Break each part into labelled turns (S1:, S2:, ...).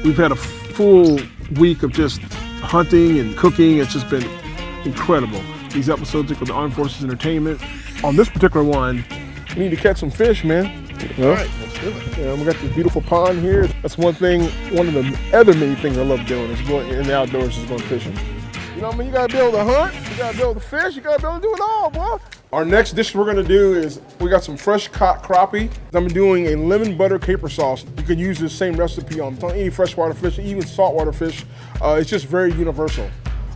S1: We've had a full week of just hunting and cooking. It's just been incredible. These episodes are for the Armed Forces Entertainment. On this particular one, we need to catch some fish, man.
S2: All right, let's do it.
S1: Yeah, we got this beautiful pond here. That's one of the other many things I love doing is going in the outdoors, is going fishing. You know what I mean? You gotta be able to hunt, you gotta be able to fish, you gotta be able to do it all, boy. Our next dish we're gonna do is, we got some fresh caught crappie. I'm doing a lemon butter caper sauce. You can use this same recipe on any freshwater fish, even saltwater fish. It's just very universal.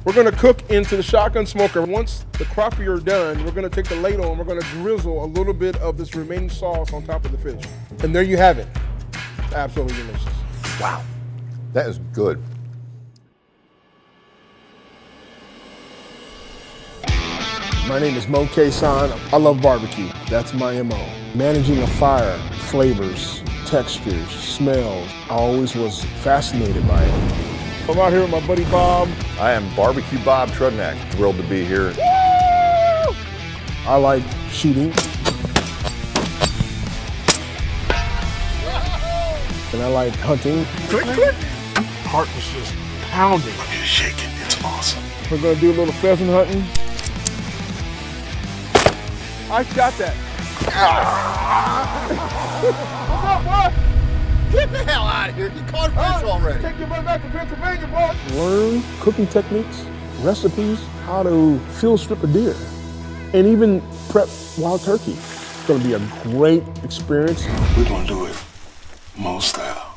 S1: We're gonna cook into the shotgun smoker. Once the crappie are done, we're gonna take the ladle and we're gonna drizzle a little bit of this remaining sauce on top of the fish. And there you have it. Absolutely delicious.
S2: Wow, that is good.
S1: My name is Moe Cason. I love barbecue. That's my MO. Managing a fire, flavors, textures, smells. I always was fascinated by it. I'm out here with my buddy Bob.
S2: I am Barbecue Bob Trudnak. Thrilled to be here.
S1: Woo! I like shooting. And I like hunting.
S2: Click, click.
S1: Heart was just pounding.
S2: Look at it shaking, it's awesome.
S1: We're gonna do a little pheasant hunting. I shot that. What's up, boy?
S2: Get the hell out of here. You caught fish already.
S1: Take your butt back to Pennsylvania, boy. Learn cooking techniques, recipes, how to fill strip a deer, and even prep wild turkey. It's gonna be a great experience.
S3: We're gonna do it Moe style.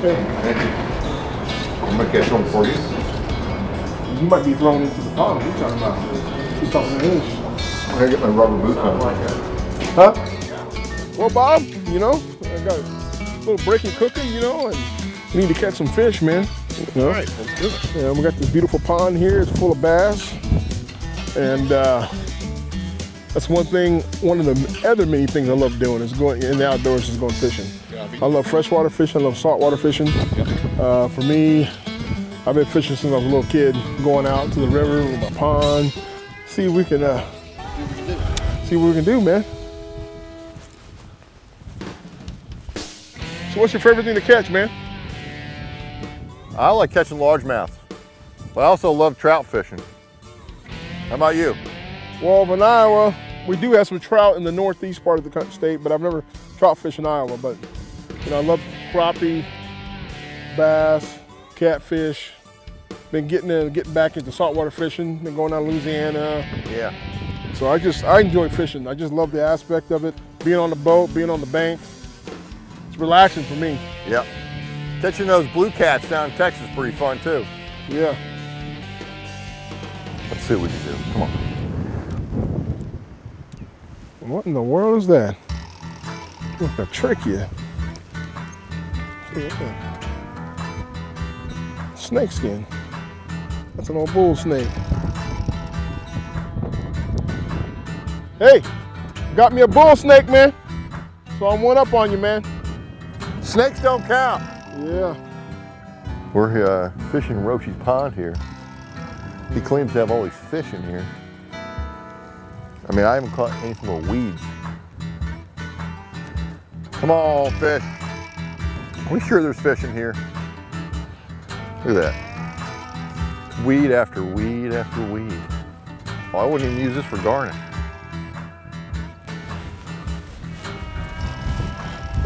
S2: Thank you. I'm gonna catch one for you.
S1: You might be thrown into the pond. You're talking about. You're talking fish.
S2: I'm gonna get my rubber boots on.
S1: Huh? Well, Bob, you know, I got a little breaking cooking, you know, and we need to catch some fish, man. You know?
S2: All right, let's do it.
S1: Yeah, we got this beautiful pond here. It's full of bass. And that's one of the other many things I love doing is going in the outdoors, is going fishing. I love freshwater fishing, I love saltwater fishing. For me, I've been fishing since I was a little kid, going out to the river with my pond, see what we can do, man. So what's your favorite thing to catch, man?
S2: I like catching largemouth, but I also love trout fishing. How about you?
S1: Well, in Iowa, we do have some trout in the northeast part of the state, but I've never trout fished in Iowa. But you know, I love crappie, bass, catfish. Been getting back into saltwater fishing. Been going down to Louisiana.
S2: Yeah.
S1: So I enjoy fishing. I just love the aspect of it. Being on the boat, being on the bank. It's relaxing for me.
S2: Yep. Catching those blue cats down in Texas is pretty fun too.
S1: Yeah.
S2: Let's see what we can do. Come on.
S1: What in the world is that? What's gonna trick you? Snake skin. That's an old bull snake. Hey, got me a bull snake, man. So I'm one up on you, man.
S2: Snakes don't count.
S1: Yeah.
S2: We're fishing Rochi's pond here. He claims to have all these fish in here. I mean, I haven't caught anything but weeds. Come on, fish. Are we sure there's fish in here? Look at that. Weed after weed after weed. Oh, I wouldn't even use this for garnish.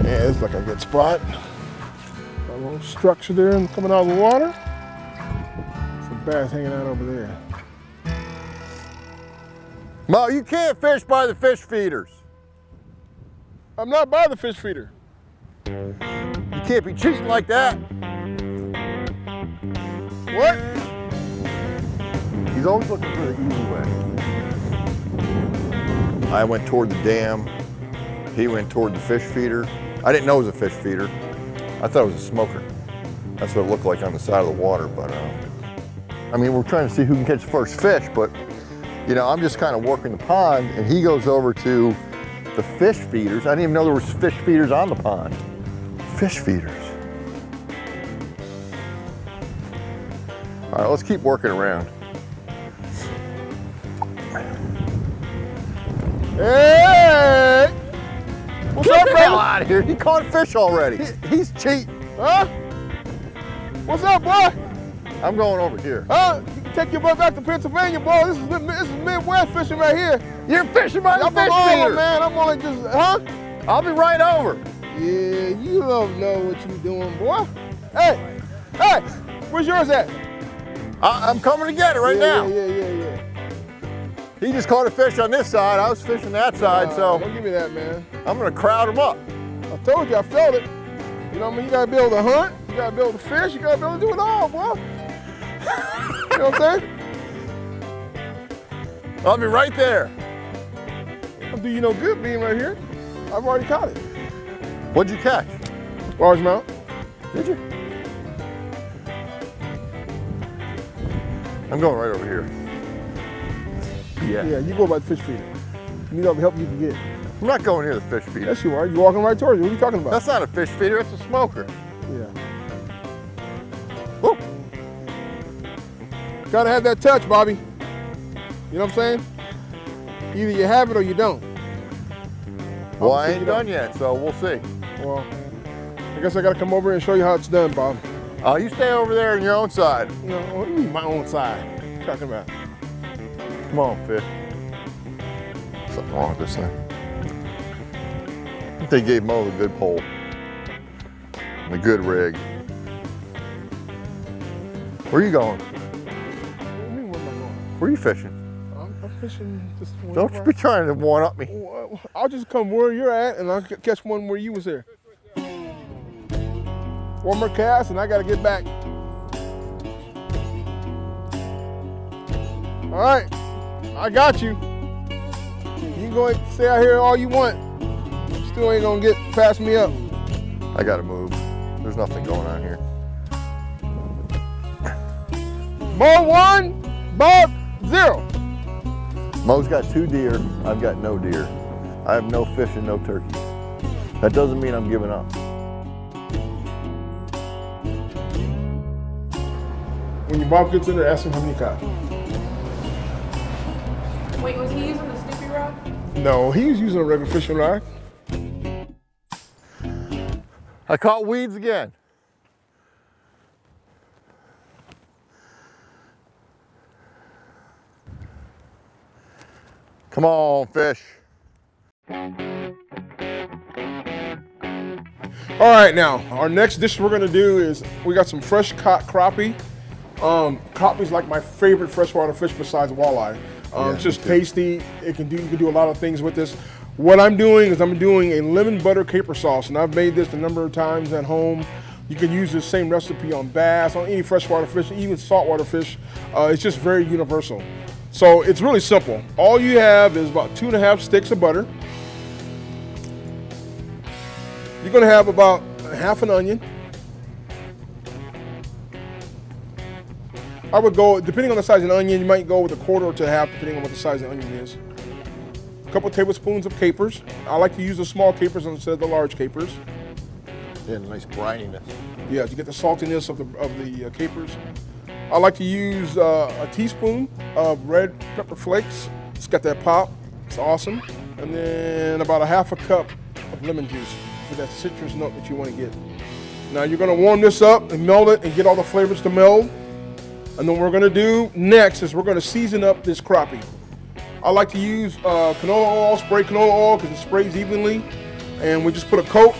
S1: Yeah, it's like a good spot. A little structure there and coming out of the water. Some bass hanging out over there.
S2: Mo, you can't fish by the fish feeders.
S1: I'm not by the fish feeder.
S2: You can't be cheating like that.
S1: What?
S2: He's always looking for the easy way. I went toward the dam. He went toward the fish feeder. I didn't know it was a fish feeder. I thought it was a smoker. That's what it looked like on the side of the water, but I mean, we're trying to see who can catch the first fish, but you know, I'm just kind of working the pond and he goes over to the fish feeders. I didn't even know there was fish feeders on the pond. Fish feeders. All right, let's keep working around.
S1: Hey! What's
S2: Get
S1: up,
S2: the hell
S1: brother?
S2: out of here. He caught fish already. He's cheating.
S1: Huh? What's up, boy?
S2: I'm going over here.
S1: Huh? You can take your butt back to Pennsylvania, boy. This is Midwest fishing right here.
S2: You're fishing by the
S1: I'm
S2: fish
S1: from Iowa,
S2: feeder.
S1: man. I'm only just, huh?
S2: I'll be right over.
S1: Yeah, you don't know what you doing, boy. Hey, where's yours at?
S2: I'm coming to get it right now.
S1: Yeah.
S2: He just caught a fish on this side. I was fishing that side, so
S1: Don't give me that, man.
S2: I'm gonna crowd him up.
S1: I told you, I felt it. You know what I mean? You gotta be able to hunt, you gotta be able to fish, you gotta be able to do it all, boy. You know what I'm saying?
S2: I'll be right there.
S1: I'll do you no good being right here. I've already caught it.
S2: What'd you catch?
S1: Largemouth.
S2: Did you? I'm going right over here.
S1: Yeah, you go by the fish feeder. You need all the help you can get.
S2: I'm not going near the fish feeder.
S1: Yes, you are. You're walking right towards you. What are you talking about?
S2: That's not a fish feeder, that's a smoker.
S1: Yeah.
S2: Woo.
S1: Gotta have that touch, Bobby. You know what I'm saying? Either you have it or you don't.
S2: Well, I ain't done yet, so we'll see.
S1: Well, I guess I gotta come over and show you how it's done, Bob.
S2: You stay over there on your own side.
S1: You know, what do you mean my own side? What are you talking about?
S2: Come on, fish. Something wrong with this thing. I think they gave Moe the good pole. And a good rig. Where are you going?
S1: What do you mean, where am I going?
S2: Where are you fishing?
S1: I'm fishing just one.
S2: Don't you be trying to one up me.
S1: I'll just come where you're at and I'll catch one where you was there. One more cast and I gotta get back. All right, I got you. You can go and stay out here all you want. Still ain't gonna get past me up.
S2: I gotta move. There's nothing going on here.
S1: Moe 1, Bob 0.
S2: Moe's got 2 deer, I've got no deer. I have no fish and no turkeys. That doesn't mean I'm giving up.
S1: When your Bob gets in there, ask him how many caught.
S4: Wait, was he using the Snoopy rod?
S1: No, he was using a regular fishing rod.
S2: I caught weeds again. Come on, fish.
S1: All right, now, our next dish we're gonna do is, we got some fresh caught crappie. Crappie's like my favorite freshwater fish besides walleye. It's just tasty. You can do a lot of things with this. What I'm doing is I'm doing a lemon butter caper sauce, and I've made this a number of times at home. You can use this same recipe on bass, on any freshwater fish, even saltwater fish. It's just very universal. So it's really simple. All you have is about 2.5 sticks of butter. You're gonna have about half an onion. I would go, depending on the size of the onion, you might go with 1/4 to 1/2, depending on what the size of the onion is. A couple tablespoons of capers. I like to use the small capers instead of the large capers.
S2: Yeah, nice brininess.
S1: Yeah, to get the saltiness of the capers. I like to use a teaspoon of red pepper flakes. It's got that pop. It's awesome. And then about 1/2 cup of lemon juice for that citrus note that you want to get. Now you're going to warm this up and melt it and get all the flavors to meld. And then what we're going to do next is we're going to season up this crappie. I like to use canola oil, spray canola oil because it sprays evenly. And we just put a coat.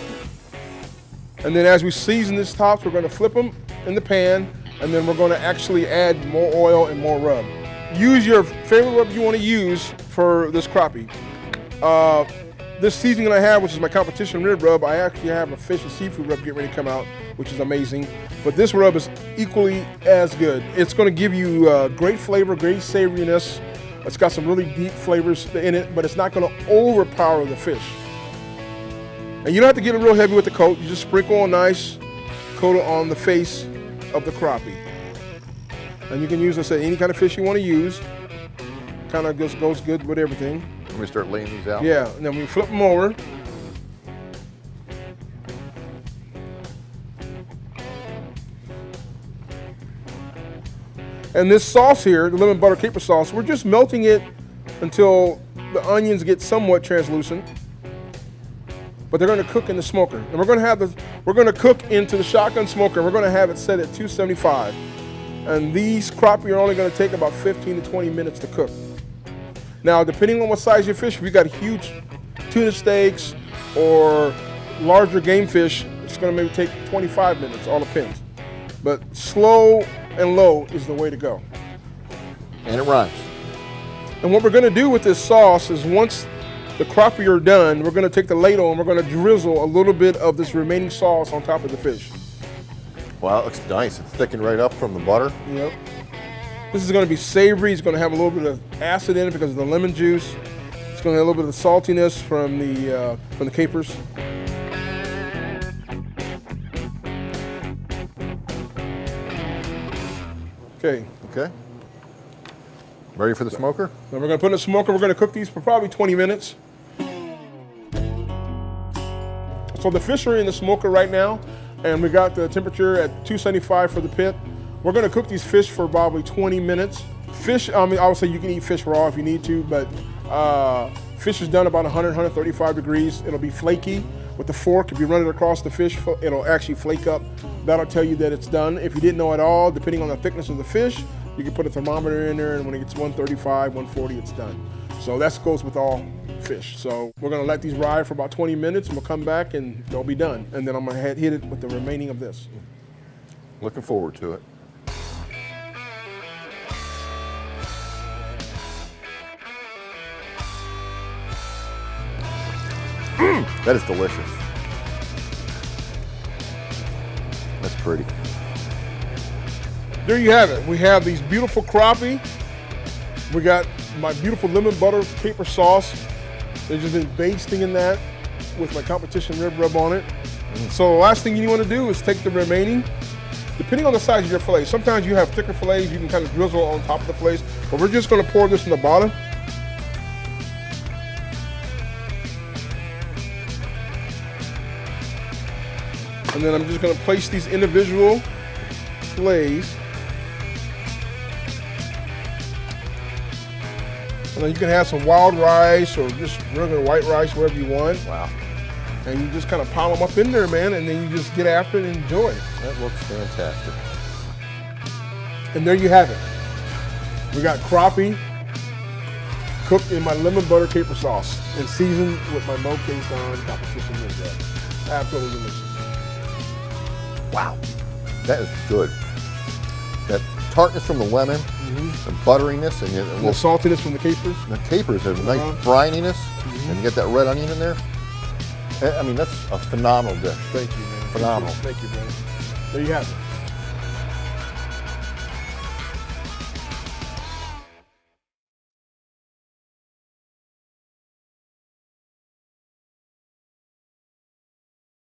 S1: And then as we season this tops, we're going to flip them in the pan. And then we're going to actually add more oil and more rub. Use your favorite rub you want to use for this crappie. This seasoning I have, which is my competition rib rub, I actually have a fish and seafood rub getting ready to come out, which is amazing. But this rub is equally as good. It's going to give you great flavor, great savoriness. It's got some really deep flavors in it, but it's not going to overpower the fish. And you don't have to get it real heavy with the coat. You just sprinkle on nice, coat it on the face of the crappie. And you can use this at any kind of fish you want to use. Kind of goes good with everything.
S2: Let me start laying these out.
S1: Yeah, and then we flip them over. And this sauce here, the lemon butter caper sauce, we're just melting it until the onions get somewhat translucent. but they're gonna cook in the smoker. And we're gonna cook into the shotgun smoker, and we're gonna have it set at 275. And these crappie are only gonna take about 15 to 20 minutes to cook. Now, depending on what size your fish, if you got huge tuna steaks or larger game fish, it's gonna maybe take 25 minutes, all depends. But slow and low is the way to go.
S2: And it rhymes.
S1: And what we're gonna do with this sauce is once the crappie are done, we're gonna take the ladle and we're gonna drizzle a little bit of this remaining sauce on top of the fish.
S2: Wow, it looks nice. It's thickened right up from the butter.
S1: Yep. This is gonna be savory. It's gonna have a little bit of acid in it because of the lemon juice. It's gonna have a little bit of saltiness from the capers. Okay.
S2: Okay. Ready for the smoker?
S1: Then we're gonna put in the smoker. We're gonna cook these for probably 20 minutes. So the fish are in the smoker right now, and we got the temperature at 275 for the pit. We're gonna cook these fish for probably 20 minutes. Fish, I mean, I would say you can eat fish raw if you need to, but fish is done about 100, 135 degrees. It'll be flaky. With the fork, if you run it across the fish, it'll actually flake up. That'll tell you that it's done. If you didn't know at all, depending on the thickness of the fish, you can put a thermometer in there, and when it gets 135, 140, it's done. So that goes with all fish. So we're gonna let these ride for about 20 minutes, and we'll come back and they'll be done. And then I'm gonna hit it with the remaining of this.
S2: Looking forward to it. That is delicious. That's pretty.
S1: There you have it. We have these beautiful crappie. We got my beautiful lemon butter caper sauce. They've just been basting in that with my competition rib rub on it. So the last thing you want to do is take the remaining, depending on the size of your fillet. Sometimes you have thicker fillets, you can kind of drizzle on top of the fillets, but we're just going to pour this in the bottom. And then I'm just going to place these individual fillets. And then you can have some wild rice or just regular white rice, whatever you want.
S2: Wow.
S1: And you just kind of pile them up in there, man, and then you just get after it and enjoy it.
S2: That looks fantastic.
S1: And there you have it. We got crappie cooked in my lemon butter caper sauce and seasoned with my Moe Cason competition rib rub. Absolutely delicious.
S2: Wow. That is good. That tartness from the lemon, the butteriness, and
S1: the saltiness from the capers.
S2: The capers have a nice brininess, and you get that red onion in there. I mean, that's a phenomenal dish.
S1: Thank you, man.
S2: Phenomenal.
S1: Thank you, brother. There you have it.